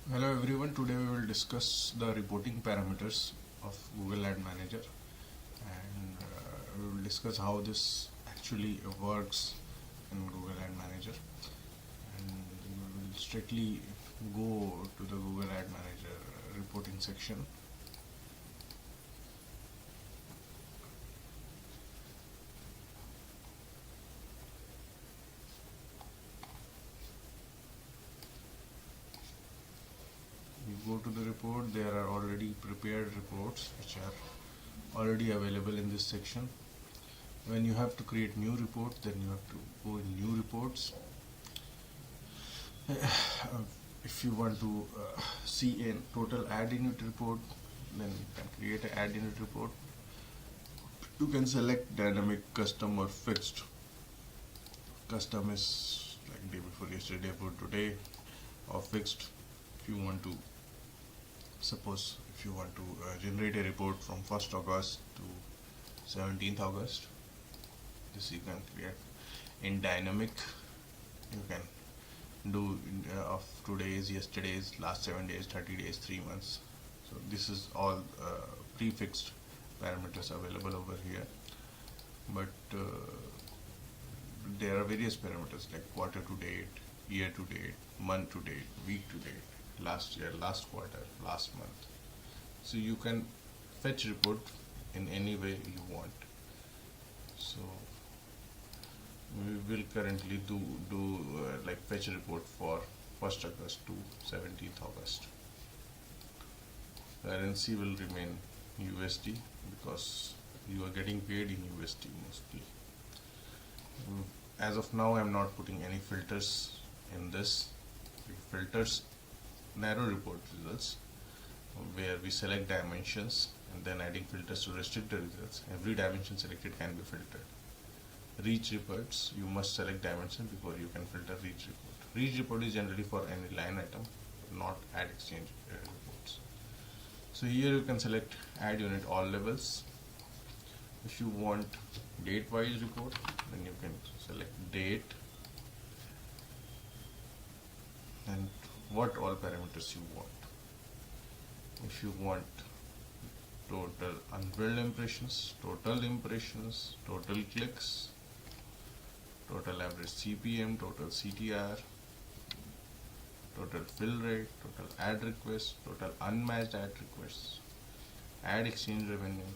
Hello everyone, today we will discuss the reporting parameters of Google Ad Manager, and we will discuss how this actually works in Google Ad Manager, and we will strictly go to the Google Ad Manager reporting section. You go to the report, there are already prepared reports which are already available in this section. When you have to create new report, then you have to go in new reports. If you want to see a total ad unit report, then you can create an ad unit report. You can select dynamic, custom or fixed. Custom is like day before yesterday for today, or fixed if you want to, suppose if you want to generate a report from 1st August to 17th August, this you can create. In dynamic, you can do of today's, yesterday's, last 7 days, 30 days, 3 months. So this is all prefixed parameters available over here, but there are various parameters like quarter to date, year to date, month to date, week to date, last year, last quarter, last month. So you can fetch report in any way you want. So we will currently do like fetch report for 1st August to 17th August. Currency will remain USD because you are getting paid in USD mostly. As of now, I am not putting any filters in this. Filters narrow report results, where we select dimensions and then adding filters to restrict the results. Every dimension selected can be filtered. Reach reports, you must select dimension before you can filter reach report. Reach report is generally for any line item, not ad exchange reports. So here you can select ad unit all levels. If you want date wise report, then you can select date and what all parameters you want. If you want total unbilled impressions, total clicks, total average CPM, total CTR, total fill rate, total ad requests, total unmatched ad requests, ad exchange revenue,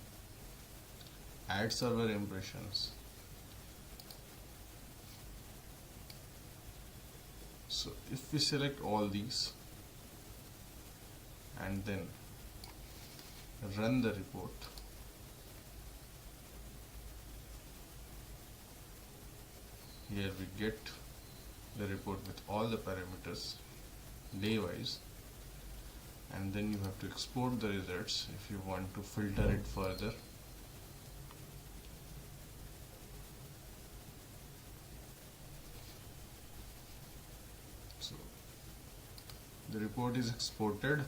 ad server impressions. So if we select all these and then run the report, here we get the report with all the parameters day wise, and then you have to export the results if you want to filter it further. So the report is exported.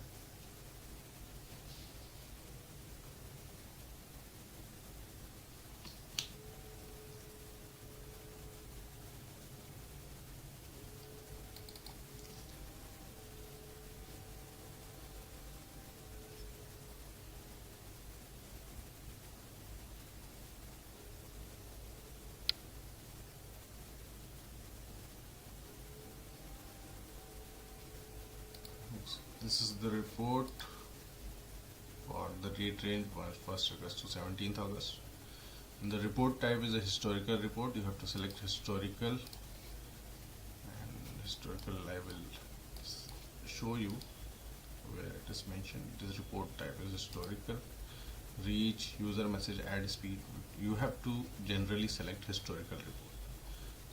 This is the report for the date range 1st August to 17th August. And the report type is a historical report. You have to select historical, and historical I will show you where it is mentioned. It is report type is historical. Reach, user message, ad speed. You have to generally select historical report.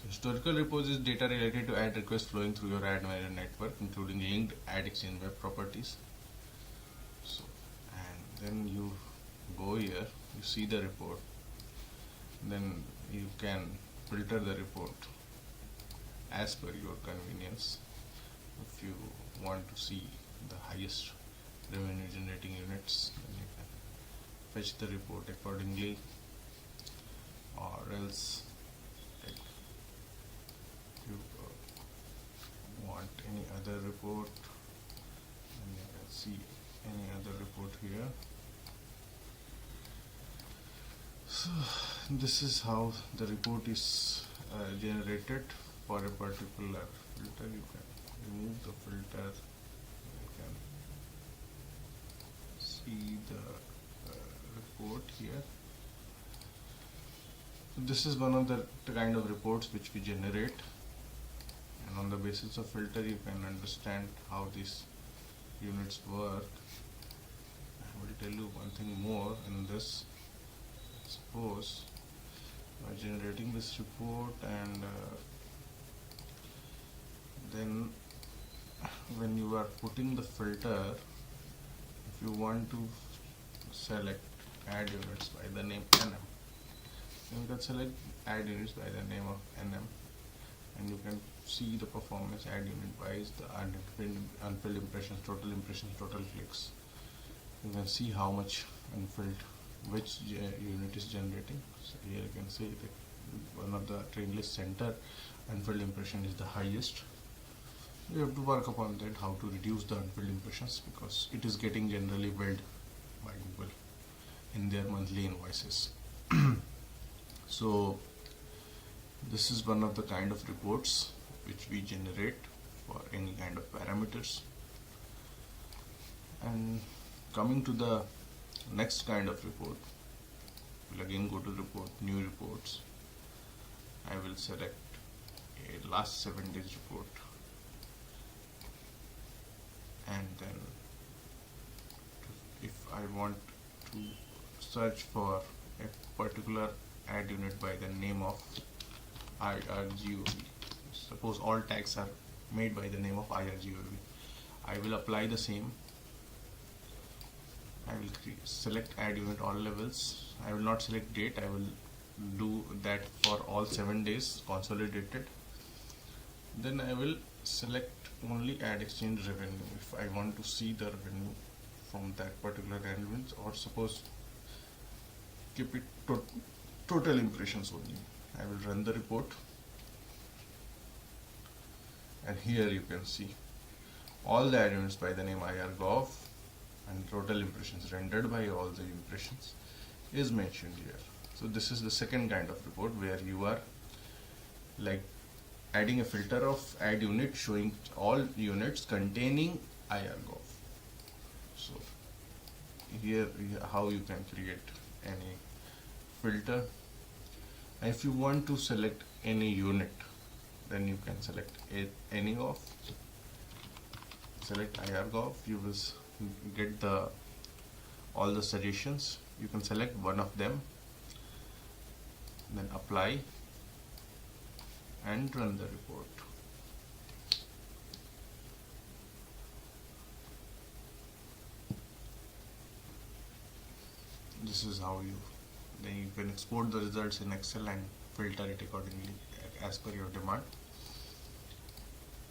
So historical reports is data related to ad requests flowing through your ad manager network, including linked ad exchange web properties. So, and then you go here, you see the report, then you can filter the report as per your convenience. If you want to see the highest revenue generating units, then you can fetch the report accordingly, or else if you want any other report, see any other report here. So this is how the report is generated for a particular filter. You can remove the filter, you can see the report here. So this is one of the kind of reports which we generate, and on the basis of filter you can understand how these units work. I will tell you one thing more in this. Suppose by generating this report, and then when you are putting the filter, if you want to select add units by the name NM, then you can select add units by the name of NM, and you can see the performance add unit wise, the unfilled impressions, total clicks. You can see how much unfilled which unit is generating. So here you can see that one of the train list center unfilled impression is the highest. You have to work upon that, how to reduce the unfilled impressions, because it is getting generally billed by Google in their monthly invoices. So this is one of the kind of reports which we generate for any kind of parameters. And coming to the next kind of report, we'll again go to report, new reports. I will select a last 7 days report, and then if I want to search for a particular add unit by the name of IRGOV, suppose all tags are made by the name of IRGOV, I will apply the same. I will select add unit all levels. I will not select date. I will do that for all 7 days consolidated. Then I will select only add exchange revenue if I want to see the revenue from that particular element, or suppose keep it total impressions only. I will run the report, and here you can see all the add units by the name IRGOV and total impressions rendered by all the impressions is mentioned here. So this is the second kind of report where you are like adding a filter of add unit showing all units containing IRGOV. So here how you can create any filter. And if you want to select any unit, then you can select any of, select IRGOV. You will get all the suggestions. You can select one of them, then apply and run the report. This is how then you can export the results in Excel and filter it accordingly as per your demand.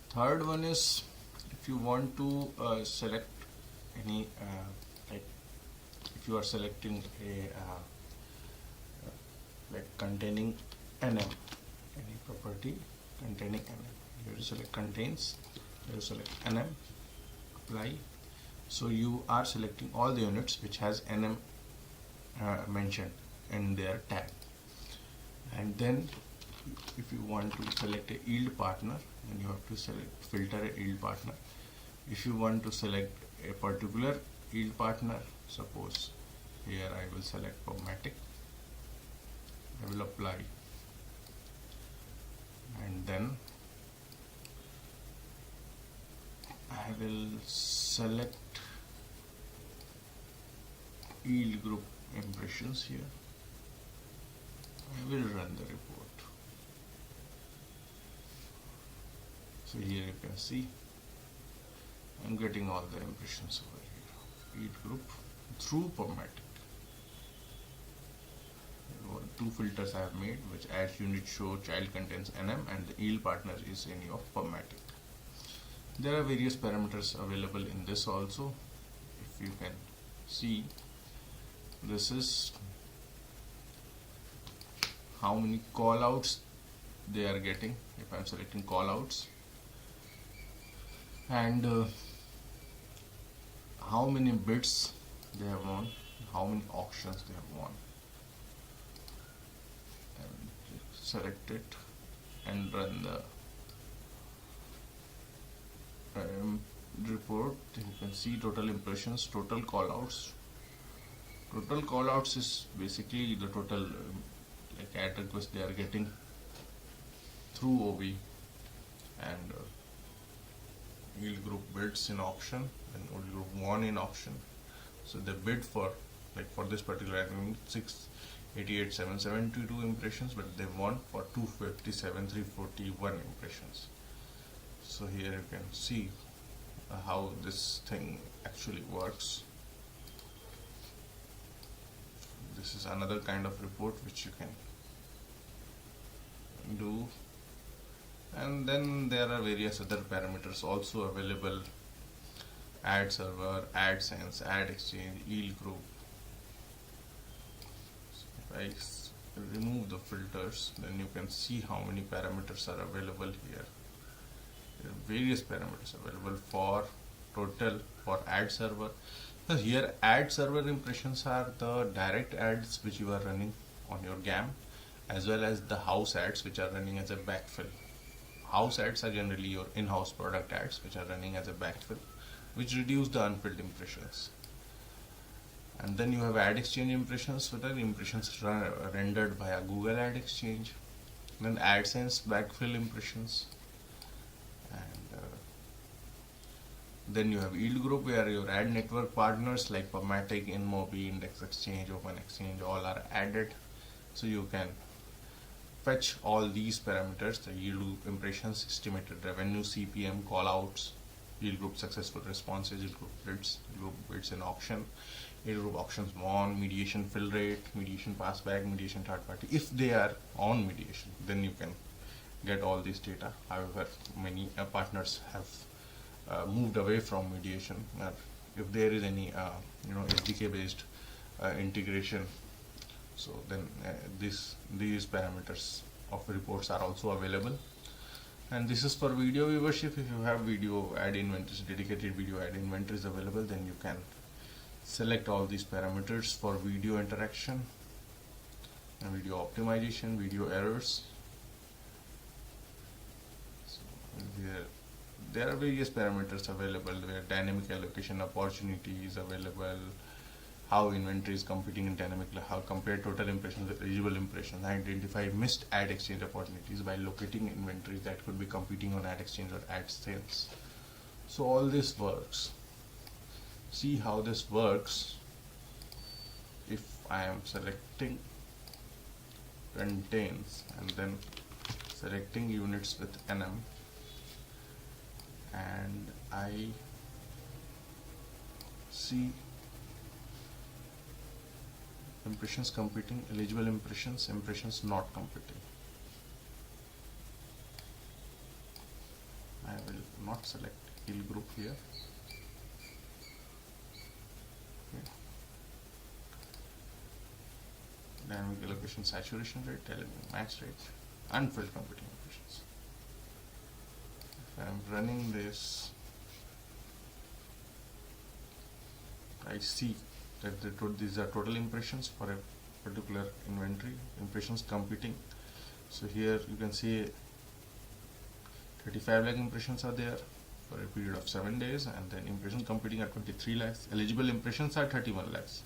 Third one is if you want to select any like if you are selecting a like containing NM, any property containing NM, you have to select contains, you have to select NM, apply. So you are selecting all the units which has NM mentioned in their tag. And then if you want to select a yield partner, then you have to select filter a yield partner. If you want to select a particular yield partner, suppose here I will select Pubmatic, I will apply, and then I will select yield group impressions here. I will run the report. So here you can see I'm getting all the impressions over here. Yield group through Pubmatic. 2 filters I have made, which adds unit show child contains NM, and the yield partner is any of Pubmatic. There are various parameters available in this also. If you can see, this is how many callouts they are getting if I am selecting callouts, and how many bids they have won, how many auctions they have won, and select it and run the report. You can see total impressions, total callouts. Total callouts is basically the total like ad requests they are getting through OV, and yield group bids in auction and yield group won in auction. So they bid for, like for this particular item, 688,772 impressions, but they won for 257,341 impressions. So here you can see how this thing actually works. This is another kind of report which you can do, and then there are various other parameters also available: ad server, AdSense, ad exchange, yield group. So if I remove the filters, then you can see how many parameters are available here. There are various parameters available for total, for ad server. So here ad server impressions are the direct ads which you are running on your GAM, as well as the house ads which are running as a backfill. House ads are generally your in-house product ads which are running as a backfill, which reduce the unfilled impressions. And then you have ad exchange impressions, which are impressions rendered via Google Ad Exchange. Then AdSense backfill impressions, and then you have yield group, where your ad network partners like PubMatic, InMobi, Index Exchange, Open Exchange, all are added. So you can fetch all these parameters: the yield group impressions, estimated revenue, CPM, callouts, yield group successful responses, yield group bids in auction, yield group auctions won, mediation fill rate, mediation passback, mediation third party. If they are on mediation, then you can get all this data. However, many partners have moved away from mediation. If there is any SDK based integration, so then these parameters of reports are also available. And this is for video viewership. If you have video ad inventories, dedicated video ad inventories available, then you can select all these parameters for video interaction and video optimization, video errors. So there are various parameters available, where dynamic allocation opportunity is available, how inventory is competing in dynamically, how compare total impressions with eligible impressions, identify missed ad exchange opportunities by locating inventories that could be competing on ad exchange or AdSense. So all this works. See how this works. If I am selecting contains and then selecting units with NM, and I see impressions competing, eligible impressions, impressions not competing. I will not select yield group here. Okay. Dynamic allocation saturation rate, dynamic match rate, unfilled competing impressions. If I am running this, I see that these are total impressions for a particular inventory, impressions competing. So here you can see 35 lakh impressions are there for a period of 7 days, and then impressions competing are 23 lakhs. Eligible impressions are 31 lakhs,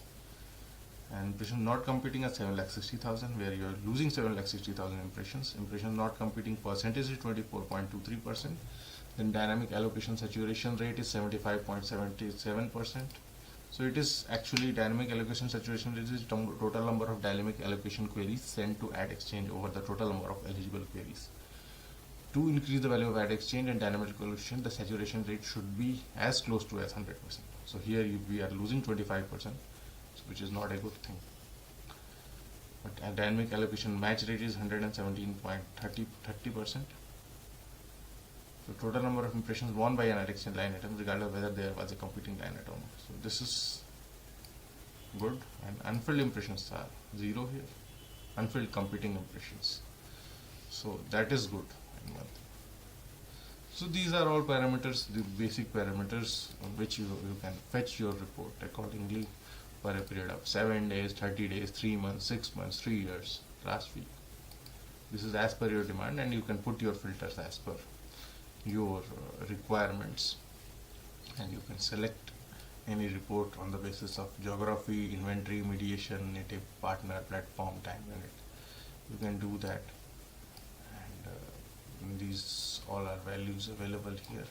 and impressions not competing are 7,60,000, where you are losing 7,60,000 impressions. Impressions not competing percentage is 24.23%. Then dynamic allocation saturation rate is 75.77%. So it is actually dynamic allocation saturation rate is total number of dynamic allocation queries sent to ad exchange over the total number of eligible queries. To increase the value of ad exchange and dynamic allocation, the saturation rate should be as close to as 100%. So here we are losing 25%, which is not a good thing. But a dynamic allocation match rate is 117.30%. So total number of impressions won by an ad exchange line item, regardless of whether there was a competing line item. So this is good. And unfilled impressions are 0 here. Unfilled competing impressions. So that is good. So these are all parameters, the basic parameters which you can fetch your report accordingly for a period of 7 days, 30 days, 3 months, 6 months, 3 years, last week. This is as per your demand, and you can put your filters as per your requirements, and you can select any report on the basis of geography, inventory, mediation, native, partner, platform, time unit. You can do that, and these all are values available here.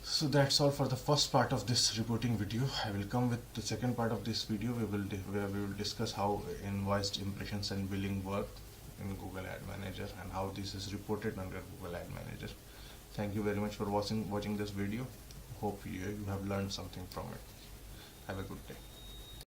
So that's all for the first part of this reporting video. I will come with the second part of this video where we will discuss how invoiced impressions and billing work in Google Ad Manager and how this is reported under Google Ad Manager. Thank you very much for watching this video. Hope you have learned something from it. Have a good day.